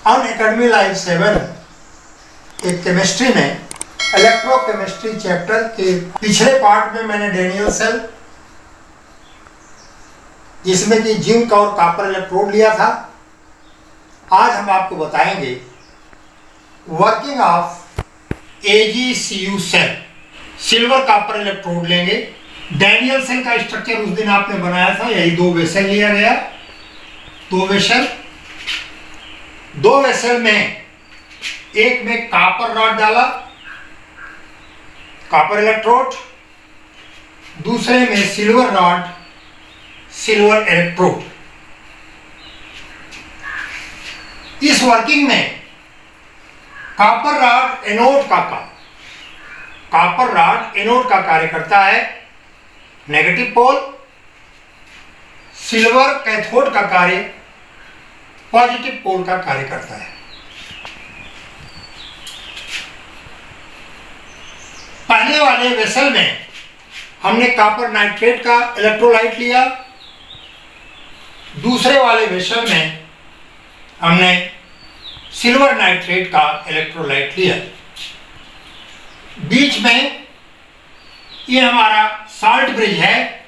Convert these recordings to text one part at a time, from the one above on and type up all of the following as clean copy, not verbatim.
Unacademy live 7 एक chemistry में electrochemistry chapter के पिछले पार्ट में मैंने डैनियल सेल जिसमें कि जिंक और कॉपर इलेक्ट्रोड लिया था। आज हम आपको बताएंगे working of AgCu cell. Silver copper electrode लेंगे। डैनियल सेल का स्ट्रक्चर उस दिन आपने बनाया था, यही दो वेसल लिया गया, दो वेसल में एक में कॉपर रॉड डाला, कॉपर इलेक्ट्रोड, दूसरे में सिल्वर रॉड, सिल्वर इलेक्ट्रोड। इस वर्किंग में कॉपर रॉड एनोड का कार्य करता है नेगेटिव पोल, सिल्वर कैथोड का कार्य पॉजिटिव पोल का कार्य करता है। पहले वाले वेसल में हमने कॉपर नाइट्रेट का इलेक्ट्रोलाइट लिया, दूसरे वाले वेसल में हमने सिल्वर नाइट्रेट का इलेक्ट्रोलाइट लिया। बीच में ये हमारा साल्ट ब्रिज है।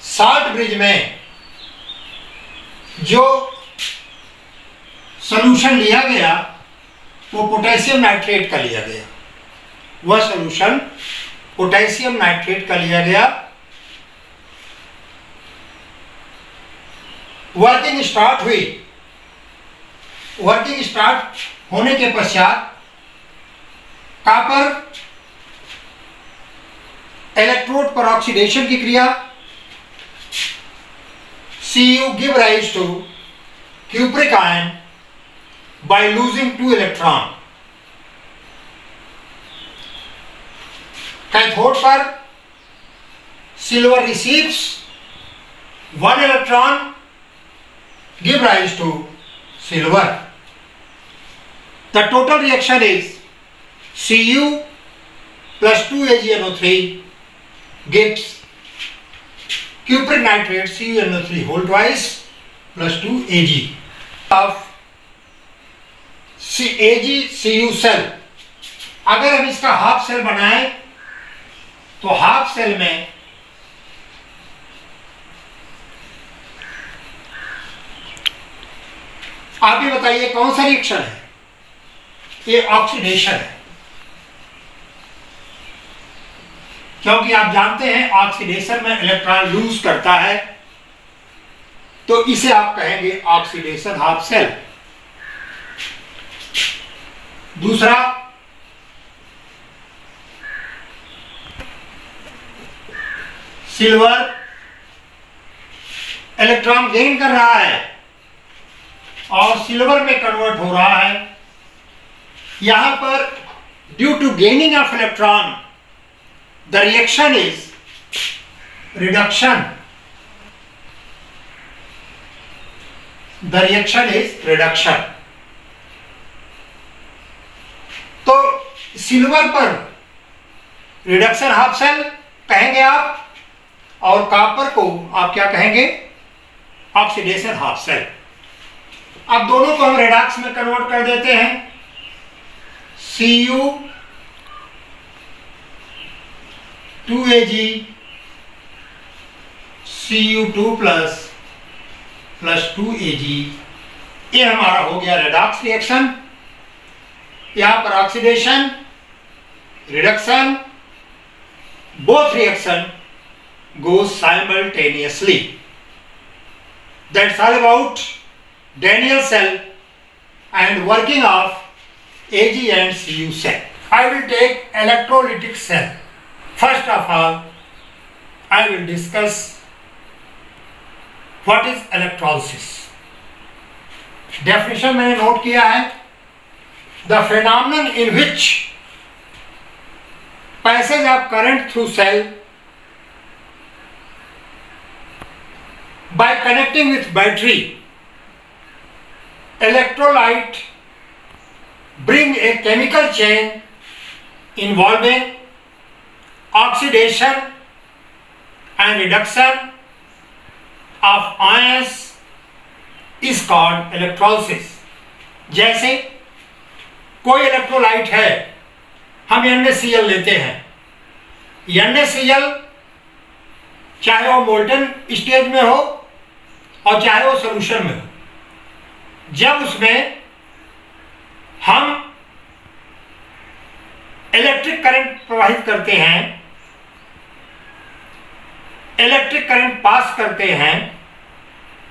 साल्ट ब्रिज में जो सॉल्यूशन लिया गया वो पोटेशियम नाइट्रेट का लिया गया, वह सॉल्यूशन पोटेशियम नाइट्रेट का लिया गया। वर्किंग स्टार्ट होने के पश्चात कॉपर इलेक्ट्रोड पर ऑक्सीडेशन की क्रिया Cu give rise to cupric ion by losing 2 electron. Cathode पर silver receives 1 electron, give rise to silver. The total reaction is Cu plus 2AgNO3 gives cupric nitrate CuNO3 whole twice plus 2Ag of AgCu cell. अगर हम इसका half cell बनाएं तो half cell में आप ही बताइए कौन सा रिएक्शन है? ये ऑक्सीडेशन है, क्योंकि आप जानते हैं ऑक्सीडेशन में इलेक्ट्रॉन लूज करता है, तो इसे आप कहेंगे ऑक्सीडेशन हाफ सेल। दूसरा, सिल्वर इलेक्ट्रॉन गेन कर रहा है और सिल्वर में कन्वर्ट हो रहा है। यहां पर due to gaining of electron the reaction is reduction. तो सिल्वर पर रिडक्शन हाफ सेल कहेंगे आप, और कॉपर को आप क्या कहेंगे? Oxidation half cell. अब दोनों को हम रेडॉक्स में कन्वर्ट कर देते हैं। Cu 2Ag Cu2 plus 2Ag, ये हमारा हो गया रेडॉक्स रिएक्शन। यहां पर oxidation, reduction, both reaction goes simultaneously. That's all about Daniell cell and working of Ag and Cu cell. I will take electrolytic cell. First of all, I will discuss what is electrolysis. Definition मैंने note किया है। The phenomenon in which passage of current through cell by connecting with battery, electrolyte bring a chemical chain involving oxidation and reduction of ions is called electrolysis. जैसे कोई electrolyte है, हम NaCl लेते हैं। NaCl चाहे वो मोल्टन स्टेज में हो और चाहे वो सॉल्यूशन में हो, जब उसमें हम इलेक्ट्रिक करंट प्रवाहित करते हैं, इलेक्ट्रिक करंट पास करते हैं,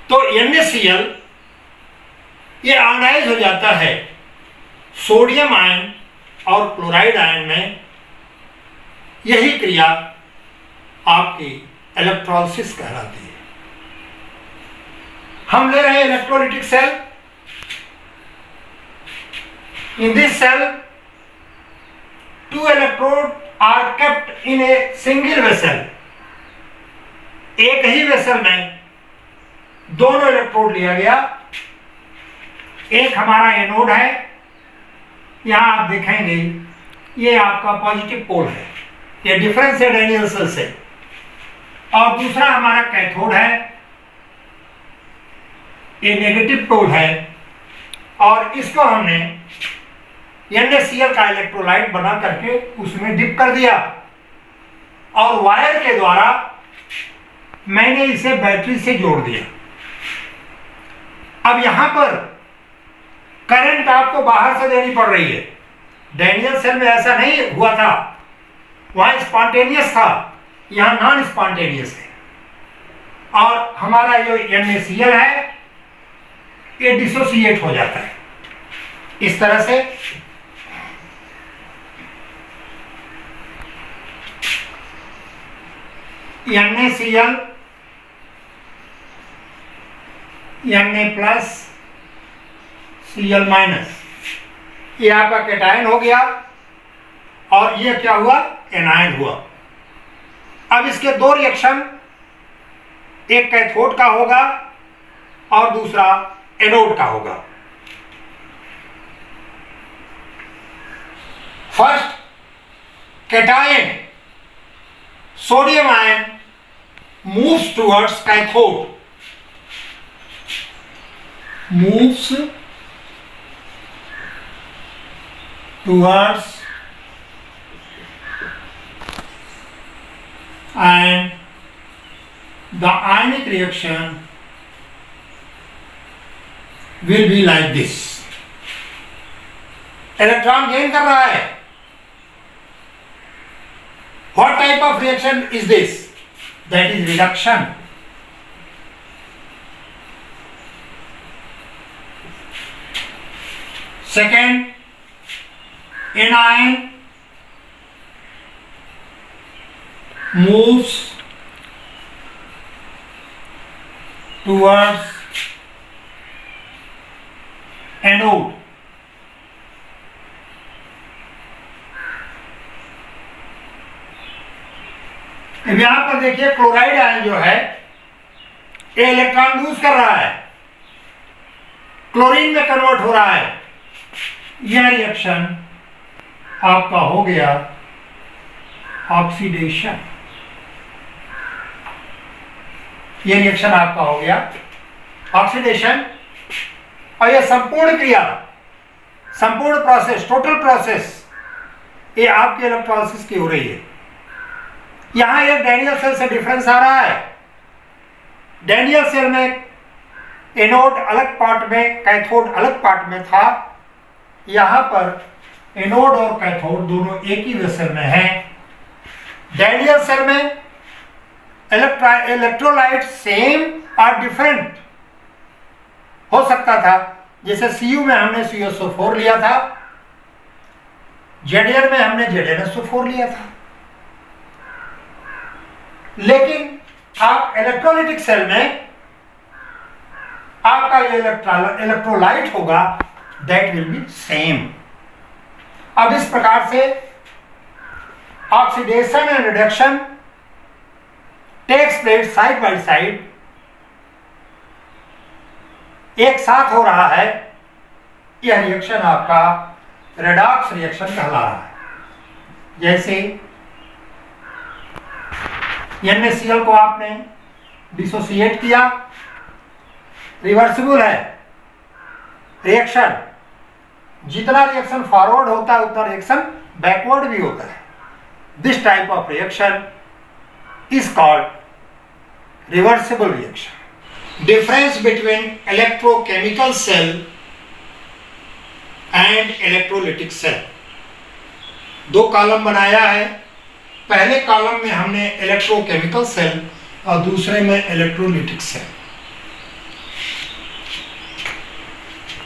तो NaCl ये आयनाइज हो जाता है सोडियम आयन और क्लोराइड आयन में। यही क्रिया आपकी इलेक्ट्रोलिसिस कहलाती है। हम ले रहे हैं electrolytic cell. In this cell 2 electrodes are kept in a single vessel। एक ही वेसल में दोनों इलेक्ट्रोड लिया गया। एक हमारा एनोड है, यहां आप देखेंगे ये आपका पॉजिटिव पोल है, ये डिफरेंस है डैनियल सेल से। और दूसरा हमारा कैथोड है, ये नेगेटिव पोल है। और इसको हमने NaCl का इलेक्ट्रोलाइट बना करके उसमें डिप कर दिया और वायर के द्वारा मैंने इसे बैटरी से जोड़ दिया। अब यहां पर करंट आपको बाहर से देनी पड़ रही है। डैनियल सेल में ऐसा नहीं हुआ था, वहां स्पॉन्टेनियस था, यहां नॉन स्पॉन्टेनियस है। और हमारा जो NaCl है ये डिसोसिएट हो जाता है इस तरह से। NaCl Na+ Cl-, ये आपका कैटायन हो गया और ये क्या हुआ, एनायन हुआ। अब इसके दो रिएक्शन, एक कैथोड का होगा और दूसरा एनोड का होगा। First cation sodium ion moves towards cathode, moves towards and the ionic reaction will be like this। Electron gain कर रहा है। What type of reaction is this? That is reduction। Second, anion moves towards anode। अब यहां पर देखिए chloride ion जो है ये इलेक्ट्रॉन लूज कर रहा है, क्लोरीन में कन्वर्ट हो रहा है। यह रिएक्शन आपका हो गया ऑक्सीडेशन। यह रिएक्शन आपका हो गया ऑक्सीडेशन। और यह संपूर्ण क्रिया, संपूर्ण प्रोसेस, टोटल प्रोसेस ये आपकी इलेक्ट्रोलिसिस की हो रही है। यहां एक डैनियल सेल से डिफरेंस आ रहा है। डैनियल सेल में एनोड अलग पार्ट में, कैथोड अलग पार्ट में था। यहां पर एनोड और कैथोड दोनों एक ही वेसल में हैं। डैनियल सेल में इलेक्ट्रोलाइट सेम और डिफरेंट हो सकता था। जैसे Cu में हमने CuSO4 लिया था, Zn में हमने ZnSO4 लिया था। लेकिन आप इलेक्ट्रोलिटिक सेल में आपका ये इलेक्ट्रोलाइट होगा, दैट विल बी सेम। अब इस प्रकार से oxidation and reduction takes place side by side, एक साथ हो रहा है। यह रिएक्शन आपका रेडॉक्स रिएक्शन कहला रहा है। जैसे NaCl को आपने डिसोसिएट किया, रिवर्सिबल है रिएक्शन, जितना रिएक्शन फॉरवर्ड होता है उतना रिएक्शन बैकवर्ड भी होता है। This type of reaction is called reversible reaction. Difference between electrochemical cell and electrolytic cell. दो कॉलम बनाया है। पहले कॉलम में हमने इलेक्ट्रोकेमिकल सेल और दूसरे में इलेक्ट्रोलिटिक सेल।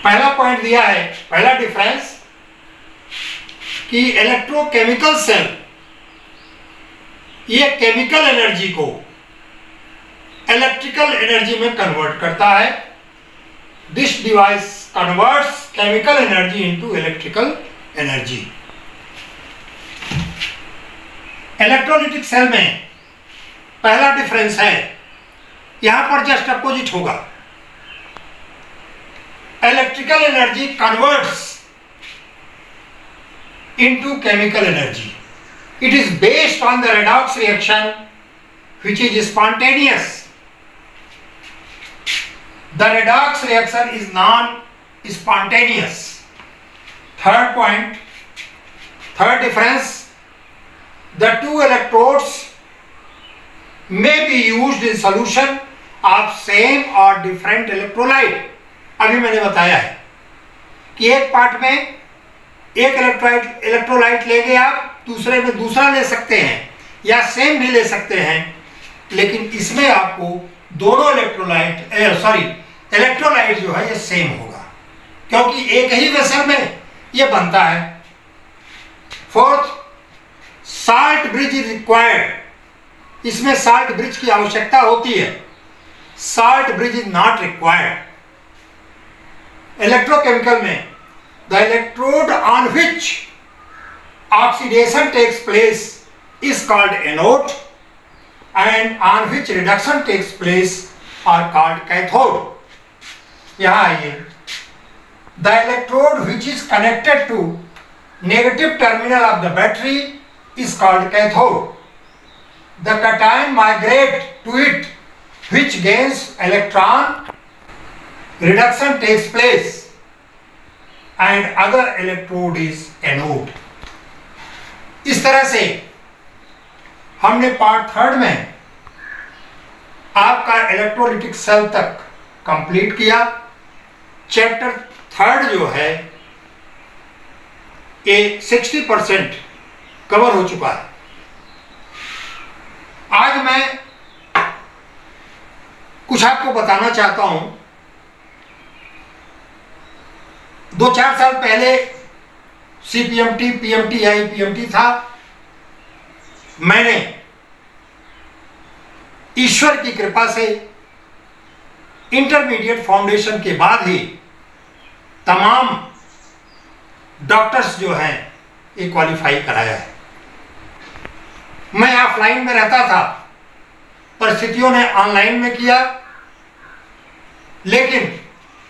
पहला पॉइंट दिया है, पहला डिफरेंस कि इलेक्ट्रोकेमिकल सेल ये केमिकल एनर्जी को इलेक्ट्रिकल एनर्जी में कन्वर्ट करता है। This device converts chemical energy into electrical energy. Electrolytic cell में पहला डिफरेंस है, यहां पर जस्ट अपोजिट होगा। Electrical energy converts into chemical energy. It is based on the redox reaction which is spontaneous. The redox reaction is non-spontaneous. Third point, third difference, the two electrodes may be used in solution of same or different electrolyte. अभी मैंने बताया है कि एक part में एक electrolyte लेंगे आप, दूसरे में दूसरा ले सकते हैं या सेम भी ले सकते हैं, लेकिन इसमें आपको दोनों इलेक्ट्रोलाइट जो है ये सेम होगा क्योंकि एक ही वेसल में ये बनता है। Fourth, salt bridge is required. इसमें साल्ट ब्रिज की आवश्यकता होती है। Salt bridge is not required. Electrochemical में the electrode on which oxidation takes place is called anode and on which reduction takes place are called cathode. यहाँ आइए, the electrode which is connected to negative terminal of the battery is called cathode. The cation migrate to it which gains electron, reduction takes place and other electrode is anode. इस तरह से हमने part third में आपका electrolytic cell तक complete किया। Chapter third जो है ये 60% कवर हो चुका है। आज मैं कुछ आपको बताना चाहता हूं। 2-4 साल पहले CPMT, PMT, IPMT था। मैंने ईश्वर की कृपा से इंटरमीडिएट फाउंडेशन के बाद ही तमाम डॉक्टर्स जो हैं ये क्वालिफाई कराया है। मैं ऑफलाइन में रहता था, परिस्थितियों ने ऑनलाइन में किया, लेकिन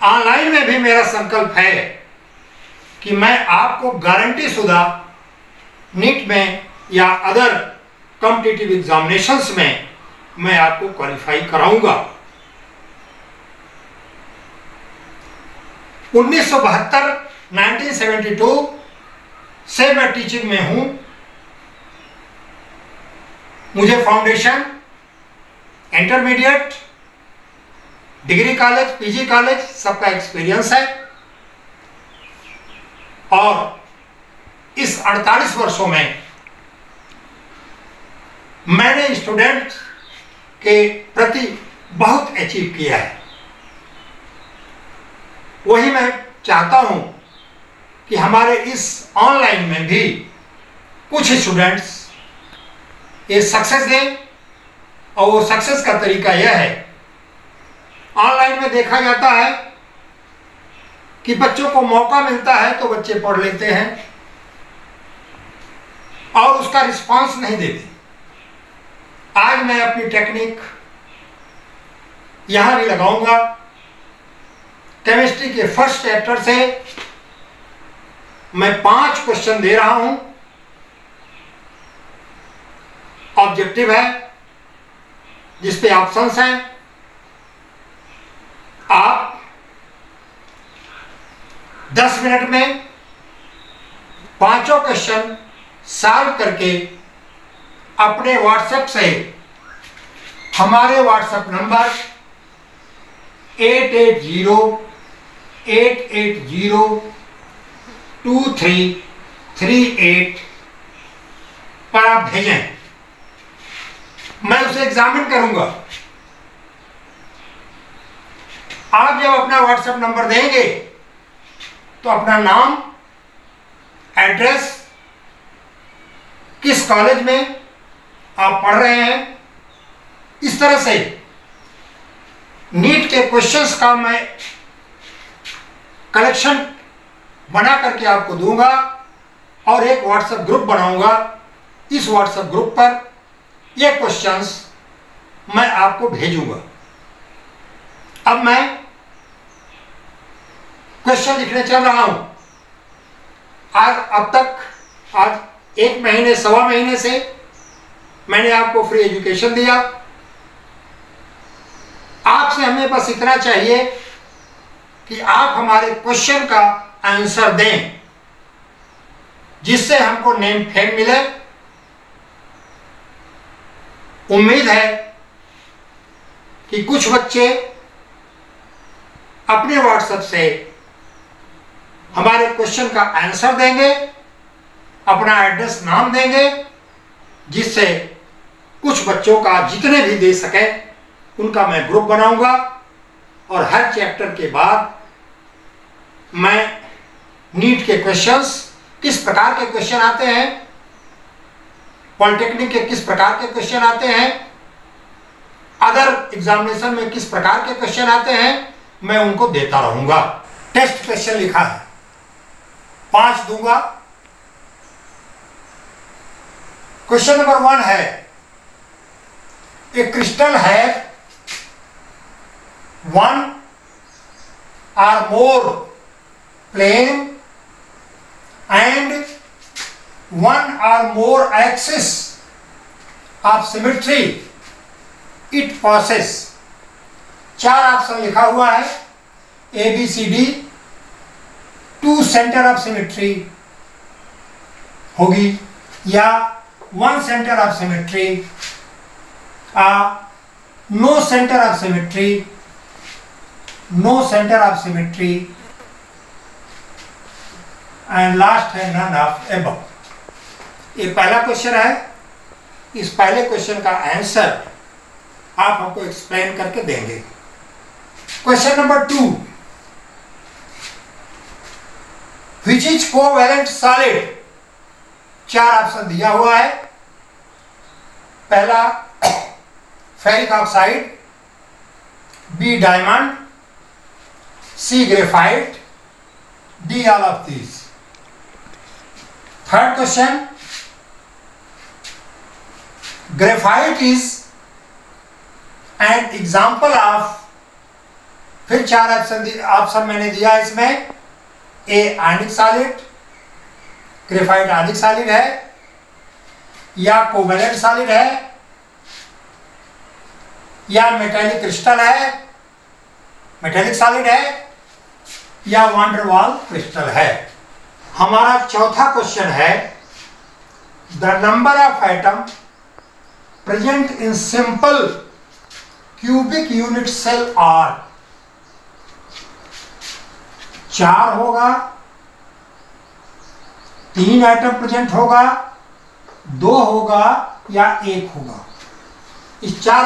ऑनलाइन में भी मेरा संकल्प है कि मैं आपको गारंटी शुदा नीट में या अदर कॉम्पिटिटिव एग्जामिनेशंस में मैं आपको क्वालिफाई कराऊंगा। 1972 से मैं टीचिंग में हूं। मुझे foundation, intermediate, degree college, PG college सबका एक्सपीरियंस है और इस 48 वर्षों में मैंने स्टूडेंट के प्रति बहुत अचीव किया है। वही मैं चाहता हूं कि हमारे इस ऑनलाइन में भी कुछ स्टूडेंट्स ये सक्सेस दें, और वो सक्सेस का तरीका यह है, ऑनलाइन में देखा जाता है कि बच्चों को मौका मिलता है तो बच्चे पढ़ लेते हैं और उसका रिस्पांस नहीं देते। आज मैं अपनी टेक्निक यहां भी लगाऊंगा। केमिस्ट्री के फर्स्ट चैप्टर से मैं 5 क्वेश्चन दे रहा हूं। ऑब्जेक्टिव है जिसपे ऑप्शंस हैं। आप 10 मिनट में पांचों क्वेश्चन सॉल्व करके अपने व्हाट्सएप से हमारे व्हाट्सएप नंबर 8808802338 पर आप भेजें। मैं उसे एग्जामिन करूंगा। आप जब अपना व्हाट्सएप नंबर देंगे तो अपना नाम, एड्रेस, किस कॉलेज में आप पढ़ रहे हैं, इस तरह से नीट के क्वेश्चंस का मैं कलेक्शन बना करके आपको दूंगा और एक व्हाट्सएप ग्रुप बनाऊंगा। इस व्हाट्सएप ग्रुप पर ये क्वेश्चंस मैं आपको भेजूंगा। अब मैं क्वेश्चन लिखने चल रहा हूं। आज 1 महीने, सवा महीने से मैंने आपको फ्री एजुकेशन दिया। आपसे हमें बस इतना चाहिए कि आप हमारे क्वेश्चन का आंसर दें, जिससे हमको नेम फेम मिले। उम्मीद है कि कुछ बच्चे अपने व्हाट्सएप से हमारे क्वेश्चन का आंसर देंगे, अपना एड्रेस, नाम देंगे, जिससे कुछ बच्चों का जितने भी दे सके उनका मैं ग्रुप बनाऊंगा और हर चैप्टर के बाद मैं नीट के क्वेश्चंस, किस प्रकार के क्वेश्चन आते हैं, पॉलिटेक्निक के किस प्रकार के क्वेश्चन आते हैं, अदर एग्जामिनेशन में किस प्रकार के क्वेश्चन आते हैं, मैं उनको देता रहूंगा। टेस्ट क्वेश्चन लिखा है, 5 दूंगा। क्वेश्चन नंबर 1 है, ए क्रिस्टल है 1 or more plane and 1 or more axis of symmetry it possesses। 4 option लिखा हुआ है, ABCD। 2 सेंटर ऑफ सिमेट्री होगी या 1 centre of symmetry, no centre of symmetry, no centre of symmetry, and last है none of above. ये पहला question है। इस पहले क्वेश्चन का आंसर आप हमको एक्सप्लेन करके देंगे। Question number 2, which is covalent solid. 4 option दिया हुआ है। पहला ferric oxide, B diamond, C graphite, D all of these. Third question, graphite is an example of. फिर 4 ऑप्शन मैंने दिया इसमें। A ionic solid, graphite ionic solid है, या कोवैलेंट सॉलिड है, या मेटेलिक क्रिस्टल है, मेटेलिक सॉलिड है, या वांडर वाल क्रिस्टल है। हमारा चौथा क्वेश्चन है, the number of atom present in simple cubic unit cell are. 4 होगा, 3 एटम प्रेजेंट होगा, 2 होगा या 1 होगा। इस 4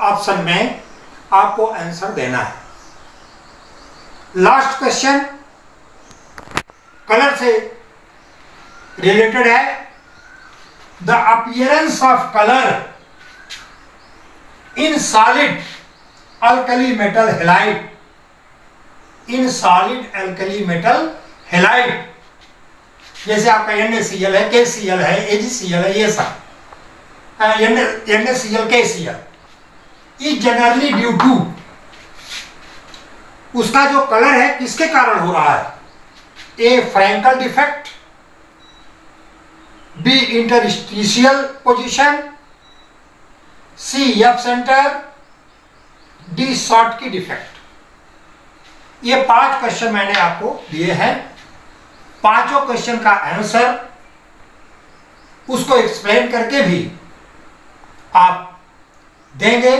ऑप्शन में आपको आंसर देना है। लास्ट क्वेश्चन कलर से रिलेटेड है। The appearance of colour in solid alkali metal halide. In solid alkali metal halide, जैसे आपका NaCl है, KCl है, AgCl है, ये सब NaCl, KCl, is generally due to. उसका जो कलर है किसके कारण हो रहा है? A Frenkel defect, B interstitial position, C F centre, D Schottky defect. ये 5 क्वेश्चन मैंने आपको दिए हैं। पांचों क्वेश्चन का आंसर उसको एक्सप्लेन करके भी आप देंगे।